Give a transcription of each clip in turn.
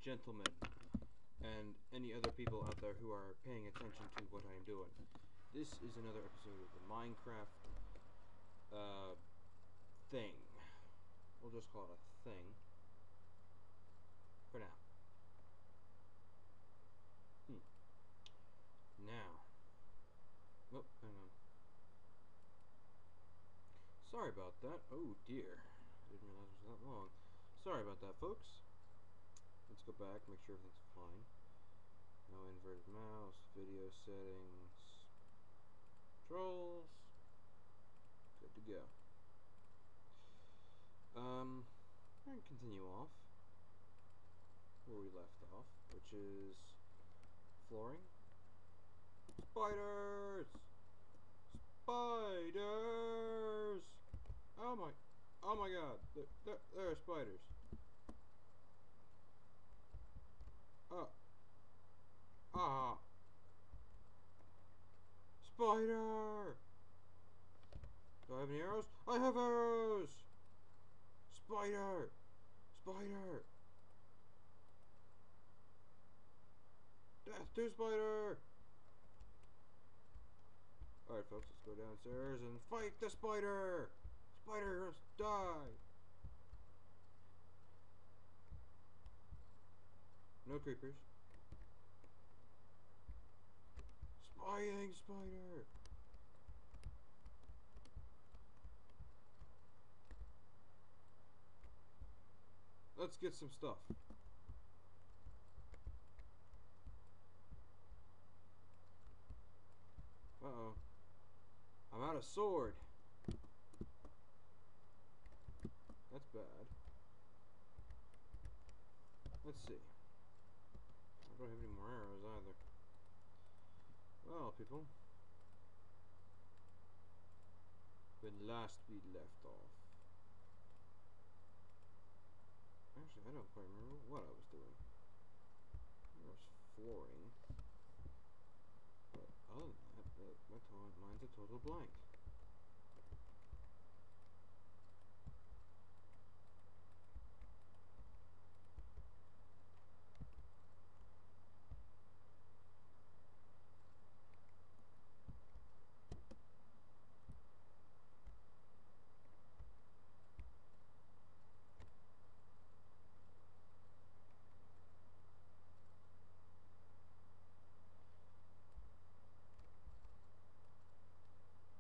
gentlemen, and any other people out there who are paying attention to what I am doing. This is another episode of the Minecraft thing. We'll just call it a thing for now. Now. Oh, hang on. Sorry about that. Oh dear. I didn't realize it was that long. Sorry about that, folks. Let's go back, make sure everything's fine. No inverted mouse, video settings, controls. Good to go. And continue off where we left off, which is flooring. Spiders! Spiders! Oh my god, there are spiders. Ah! Spider! Do I have any arrows? I have arrows! Spider! Spider! Death to spider! Alright folks, let's go downstairs and fight the spider! Spiders, die! No creepers. Spying spider! Let's get some stuff. Uh-oh. I'm out of sword. That's bad. Let's see. I don't have any more arrows either. Well, people. When last we left off. Actually, I don't quite remember what I was doing. There was flooring. But other than that, mine's a total blank.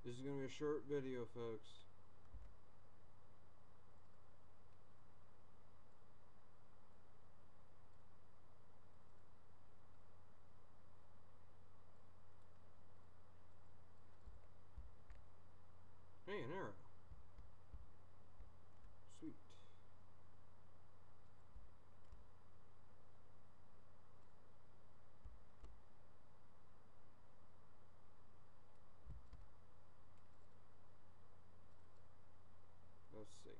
This is going to be a short video, folks. Hey, an arrow. Sweet. Let's see.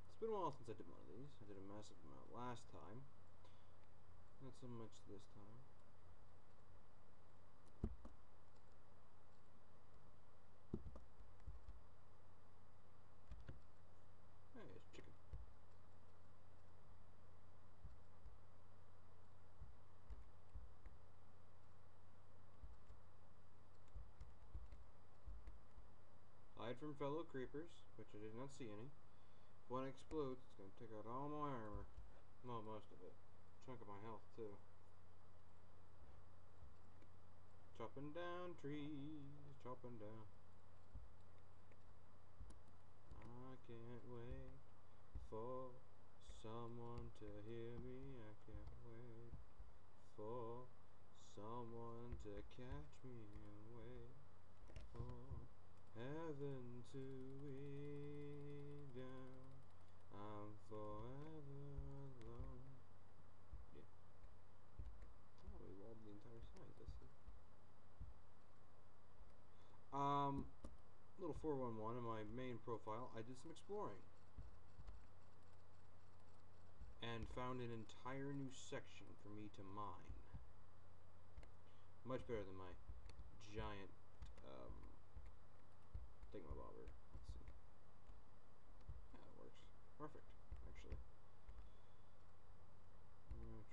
It's been a while since I did one of these. I did a massive amount last time. Not so much this time. Hey, it's chicken. Hide from fellow creepers, which I did not see any. If one explodes, it's going to take out all my armor. Well, most of it. A chunk of my health, too. Chopping down trees, chopping down. I can't wait for someone to hear me. I can't wait for someone to catch me and wait for heaven to rain down. I'm forever alone. Yeah. Oh, we walled the entire side. Let's see. Little 411 in my main profile. I did some exploring and found an entire new section for me to mine. Much better than my giant thingamabobber. Let's see. Yeah, it works. Perfect, actually.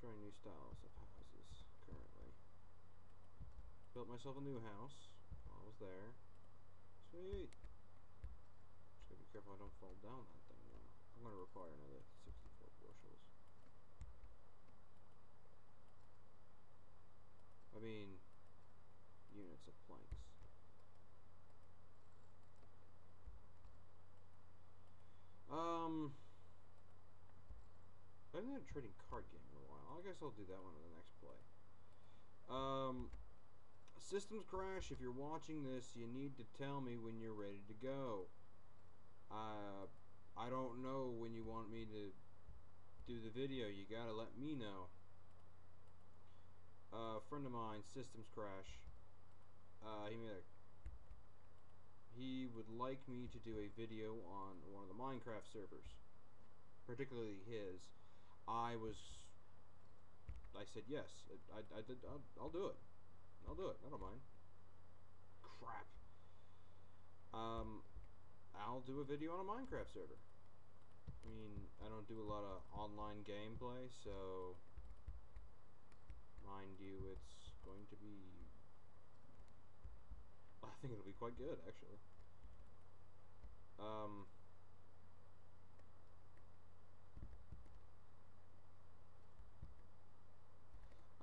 Trying new styles of houses currently. Built myself a new house while I was there. Sweet. Just gotta be careful I don't fall down that thing though. I'm gonna require another 64 bushels. I mean, units of planks. I haven't had a trading card game in a while. I guess I'll do that one in the next play. Systems Crash, if you're watching this, you need to tell me when you're ready to go. I don't know when you want me to do the video. You gotta let me know. A friend of mine, Systems Crash, he would like me to do a video on one of the Minecraft servers, particularly his. I said yes. I'll do it. I'll do it. I don't mind. Crap. I'll do a video on a Minecraft server. I mean, I don't do a lot of online gameplay, so mind you, it's going to be... I think it'll be quite good, actually.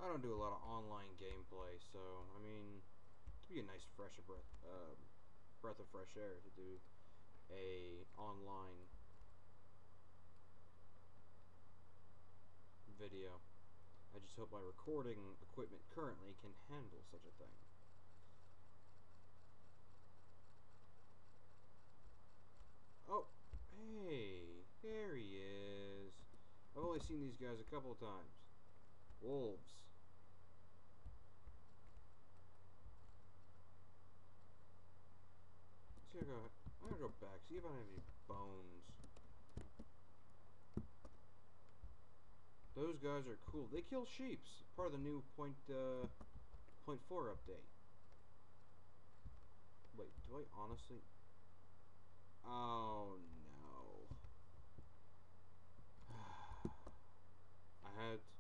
I don't do a lot of online gameplay, so I mean, it'd be a nice breath of fresh air to do a online video. I just hope my recording equipment currently can handle such a thing. Oh, hey, there he is. I've only seen these guys a couple of times. Wolves. I'm gonna go back, see if I have any bones. Those guys are cool. They kill sheeps. Part of the new .4 update. Wait, do I honestly... Oh no.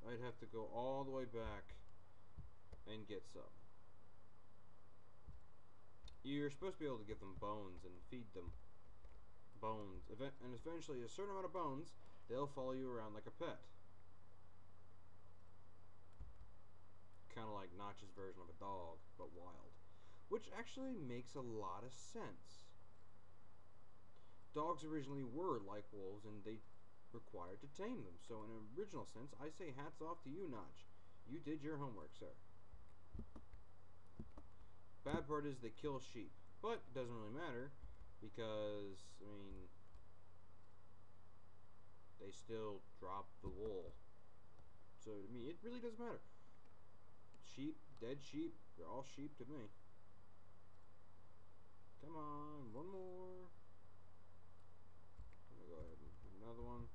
I'd have to go all the way back and get some. You're supposed to be able to give them bones and feed them bones. And eventually, a certain amount of bones, they'll follow you around like a pet. Kind of like Notch's version of a dog, but wild. Which actually makes a lot of sense. Dogs originally were like wolves, and they required to tame them. So in an original sense, I say hats off to you, Notch. You did your homework, sir. Bad part is they kill sheep, but it doesn't really matter because, I mean, they still drop the wool. So to me, it really doesn't matter. Sheep, dead sheep, they're all sheep to me. Come on, one more. I'm gonna go ahead and have another one.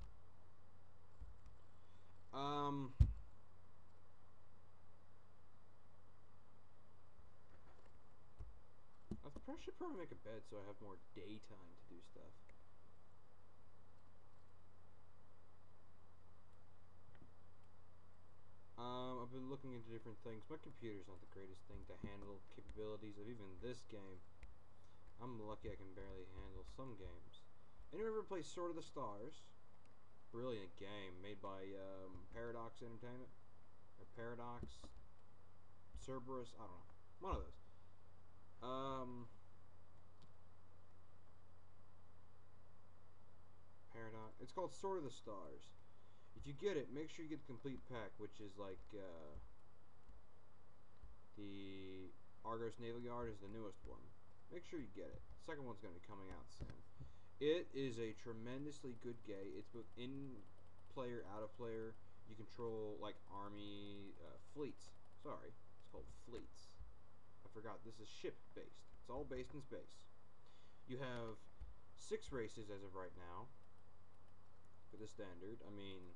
I should probably make a bed so I have more daytime to do stuff. I've been looking into different things. My computer's not the greatest thing to handle capabilities of even this game. I'm lucky I can barely handle some games. Anyone ever play Sword of the Stars? Brilliant game made by Paradox Entertainment? Or Paradox? Cerberus? I don't know. One of those. Paradox. It's called Sword of the Stars. If you get it, make sure you get the complete pack, which is like the Argos Naval Yard is the newest one. Make sure you get it. The second one's going to be coming out soon. It is a tremendously good game. It's both in player, out of player. You control like army fleets. Sorry, it's called fleets. I forgot. This is ship based. It's all based in space. You have 6 races as of right now for the standard. I mean,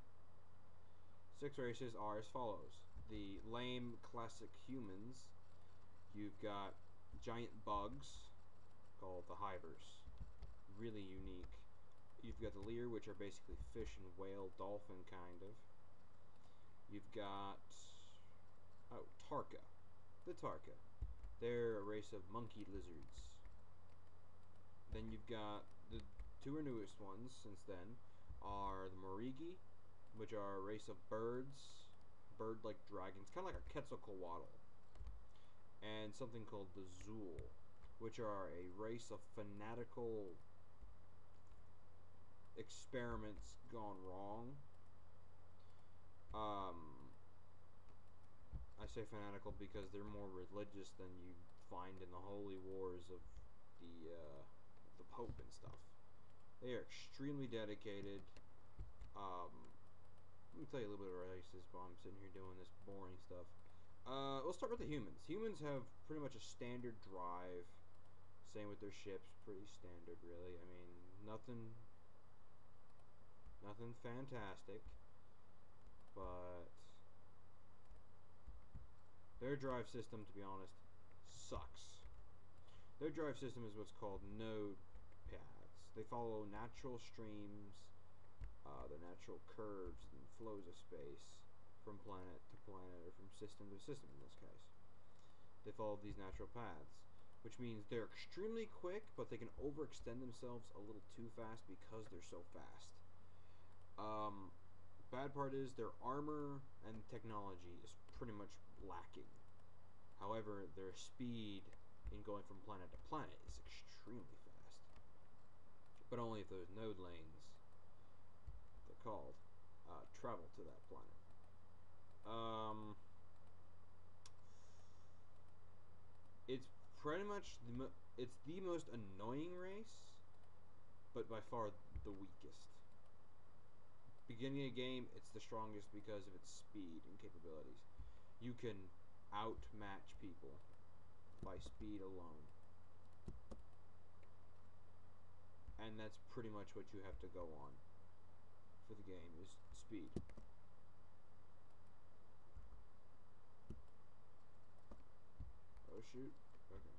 6 races are as follows: the lame classic humans. You've got giant bugs called the Hivers. Really unique. You've got the Lear, which are basically fish and whale, dolphin kind of. You've got Tarka, the Tarka. They're a race of monkey lizards. Then you've got the two newest ones since then are the Morigi, which are a race of birds, bird-like dragons, kind of like a Quetzalcoatl, and something called the Zool, which are a race of fanatical experiments gone wrong. I say fanatical because they're more religious than you find in the holy wars of the Pope and stuff. They are extremely dedicated. Let me tell you a little bit of races while I'm sitting here doing this boring stuff. We'll start with the humans. Humans have pretty much a standard drive. Same with their ships, pretty standard, really. I mean, nothing fantastic, but their drive system, to be honest, sucks. Their drive system is what's called node paths. They follow natural streams, the natural curves and flows of space from planet to planet, or from system to system in this case. They follow these natural paths, which means they're extremely quick, but they can overextend themselves a little too fast because they're so fast. Bad part is their armor and technology is pretty much lacking. However, their speed in going from planet to planet is extremely fast. But only if those node lanes, they're called, travel to that planet. It's pretty much it's the most annoying race, but by far the weakest. Beginning of the game, it's the strongest because of its speed and capabilities. You can outmatch people by speed alone. And that's pretty much what you have to go on for the game, is speed. Oh shoot. Okay.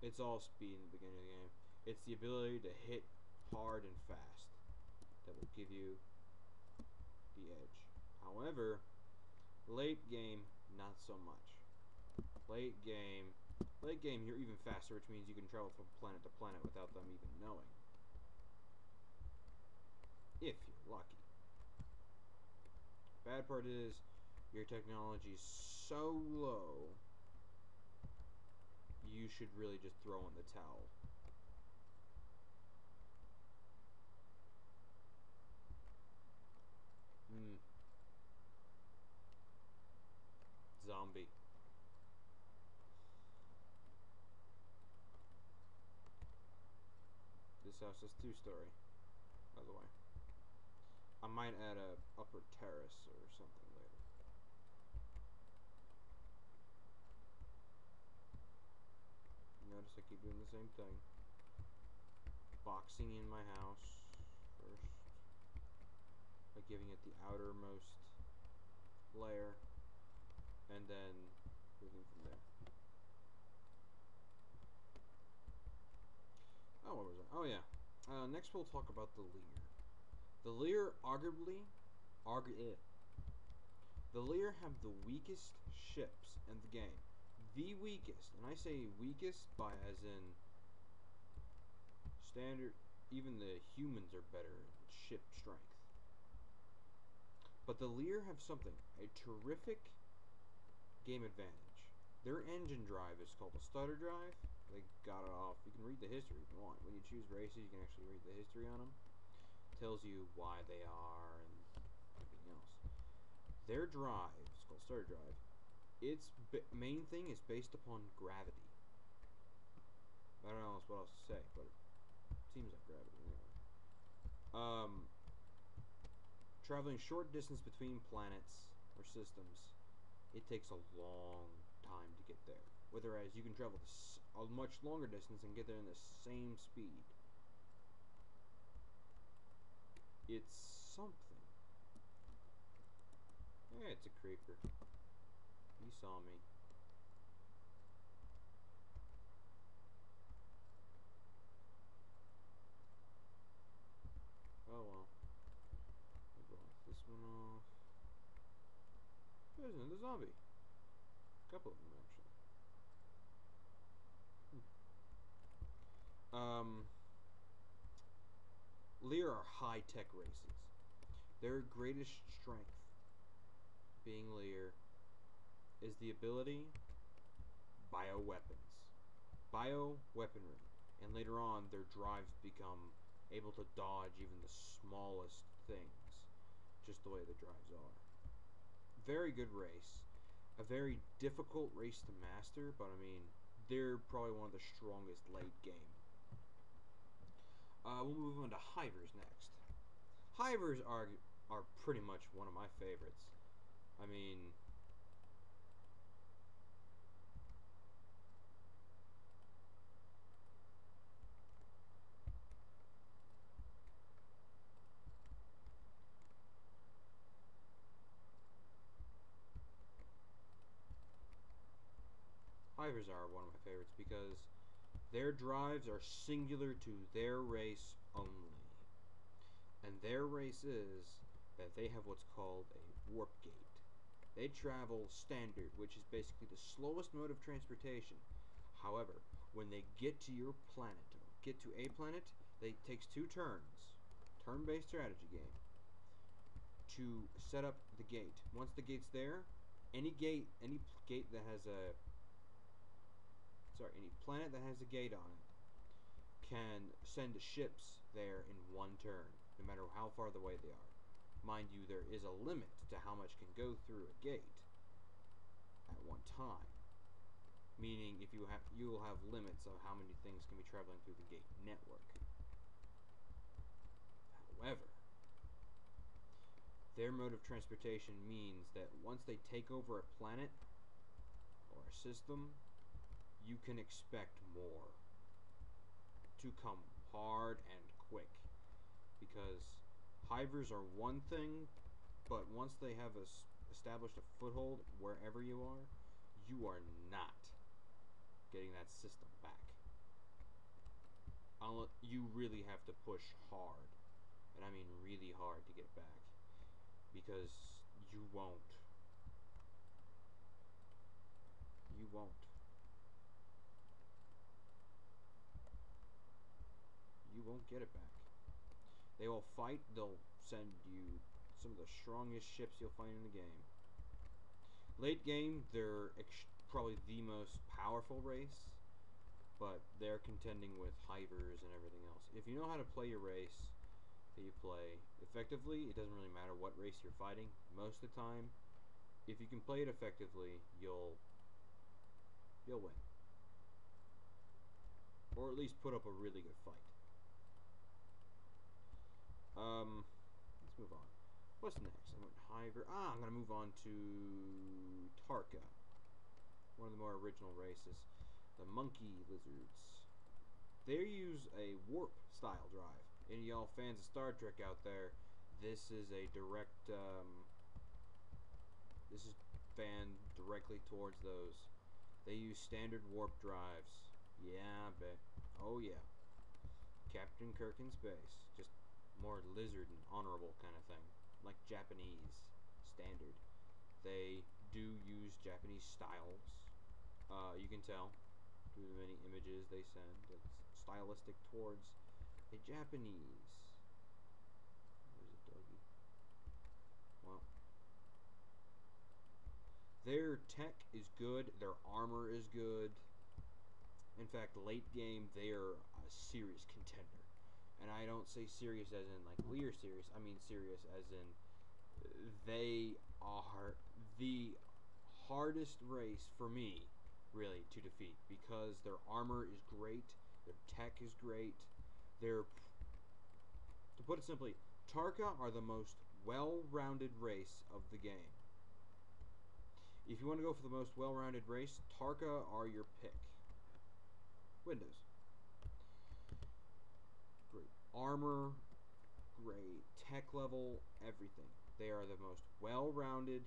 It's all speed in the beginning of the game. It's the ability to hit hard and fast that will give you the edge. However, late game, not so much. Late game, you're even faster, which means you can travel from planet to planet without them even knowing. If you're lucky. Bad part is, your technology is so low, you should really just throw in the towel. Zombie. This house is 2-story, by the way. I might add a upper terrace or something later. Notice I keep doing the same thing. Boxing in my house first by giving it the outermost layer, and then moving from there. Oh, what was that? Oh yeah. Next we'll talk about the Lear. The Lear the Lear have the weakest ships in the game. The weakest, and I say weakest by as in standard, even the humans are better in ship strength. But the Lear have something, a terrific game advantage. Their engine drive is called a stutter drive. They got it off. You can read the history if you want. When you choose races, you can actually read the history on them. It tells you why they are and everything else. Their drive, it's called stutter drive, its main thing is based upon gravity. I don't know what else to say, but it seems like gravity anyway. Traveling short distance between planets or systems, it takes a long time to get there. Whereas you can travel a much longer distance and get there in the same speed. It's something. Yeah, it's a creeper. He saw me. hobby. A couple of them, actually. Lear are high-tech races. Their greatest strength, being Lear, is the ability bioweapons. Bioweaponry. And later on, their drives become able to dodge even the smallest things, just the way the drives are. Very good race. A very difficult race to master, but I mean, they're probably one of the strongest late game. We'll move on to Hivers next. Hivers are pretty much one of my favorites. I mean, Hivers are one of my favorites because their drives are singular to their race only. And their race is that they have what's called a warp gate. They travel standard, which is basically the slowest mode of transportation. However, when they get to your planet, or get to a planet, it takes 2 turns, turn-based strategy game, to set up the gate. Once the gate's there, any planet that has a gate on it can send ships there in 1 turn, no matter how far away they are. Mind you, there is a limit to how much can go through a gate at one time. Meaning, if you will have limits of how many things can be traveling through the gate network. However, their mode of transportation means that once they take over a planet or a system, you can expect more to come hard and quick, because Hivers are one thing, but once they have established a foothold wherever you are not getting that system back. You really have to push hard, and I mean really hard, to get it back, because you won't. You won't. You won't get it back. They will fight. They'll send you some of the strongest ships you'll find in the game. Late game, they're probably the most powerful race, but they're contending with Hivers and everything else. If you know how to play your race that you play effectively, it doesn't really matter what race you're fighting. Most of the time, if you can play it effectively, you'll win. Or at least put up a really good fight. Let's move on. What's next? I went Hiver. I'm gonna move on to Tarka, one of the more original races, the monkey lizards. They use a warp style drive. Any y'all fans of Star Trek out there, this is a direct. This is fanned directly towards those. They use standard warp drives. Yeah, I bet. Oh yeah. Captain Kirk in space. Just more lizard and honorable kind of thing. Like Japanese standard. They do use Japanese styles. You can tell through the many images they send. It's stylistic towards a Japanese. There's a doggy. Well, their tech is good. Their armor is good. In fact, late game, they are a serious contender. And I don't say serious as in like Lear serious. I mean serious as in they are the hardest race for me, really, to defeat, because their armor is great, their tech is great. To put it simply, Tarka are the most well-rounded race of the game. If you want to go for the most well-rounded race, Tarka are your pick. Windows. Great armor, great tech level, everything. They are the most well-rounded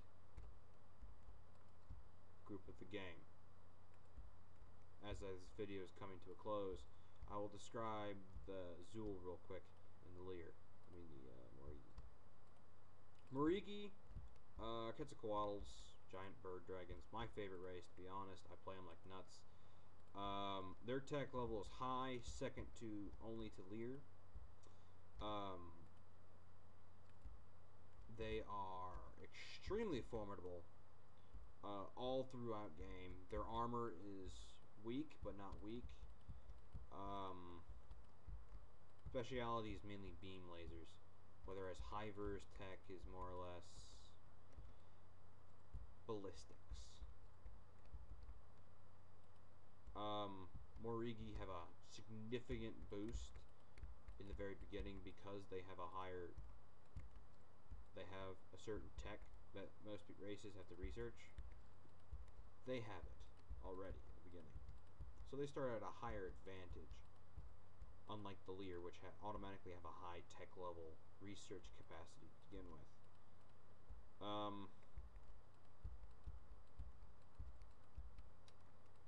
group of the game. As this video is coming to a close, I will describe the Zool real quick and the Lear. I mean the Morigi. Morigi, Quetzalcoatlus, giant bird dragons. My favorite race, to be honest. I play them like nuts. Their tech level is high, second to only to Lear. They are extremely formidable all throughout game. Their armor is weak, but not weak. Speciality is mainly beam lasers, whereas Hiver's tech is more or less ballistics. Morigi have a significant boost in the very beginning because they have a certain tech that most races have to research. They have it already in the beginning, so they start at a higher advantage, unlike the Lear, which automatically have a high tech level research capacity to begin with.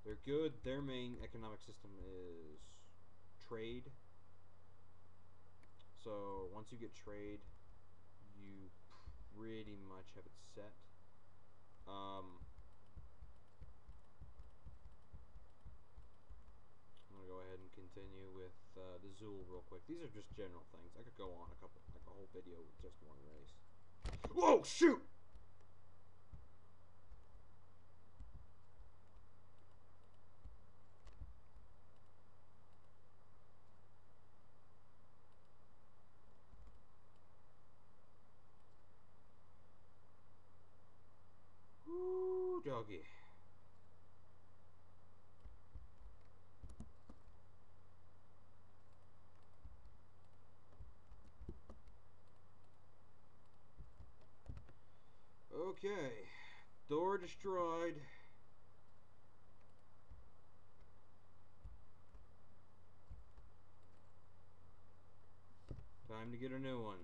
They're good. Their main economic system is trade. So once you get trade, you pretty much have it set. I'm gonna go ahead and continue with the Zool real quick. These are just general things. I could go on like a whole video with just one race. Whoa! Shoot! Woo, doggy. Okay, door destroyed. Time to get a new one.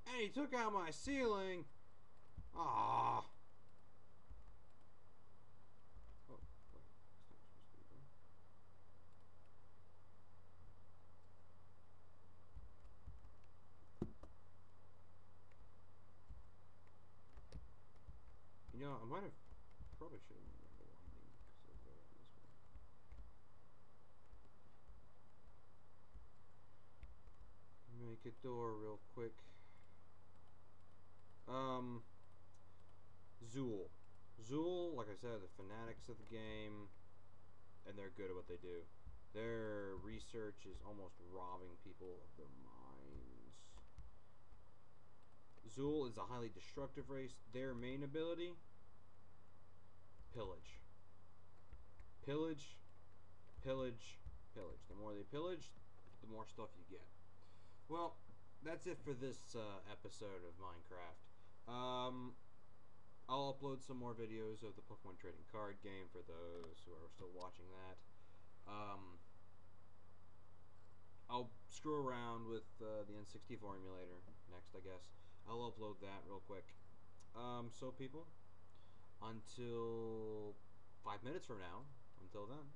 And he took out my ceiling. Ah. Oh, wait. It's not supposed to be there. You know, I might have probably should have made the winding so go on this one. Make a door real quick. Zool. Zool, like I said, the fanatics of the game, and they're good at what they do. Their research is almost robbing people of their minds. Zool is a highly destructive race. Their main ability, pillage. Pillage, pillage, pillage. The more they pillage, the more stuff you get. Well, that's it for this episode of Minecraft. I'll upload some more videos of the Pokemon trading card game for those who are still watching that. I'll screw around with the N64 emulator next, I guess. I'll upload that real quick. So people, until 5 minutes from now, until then.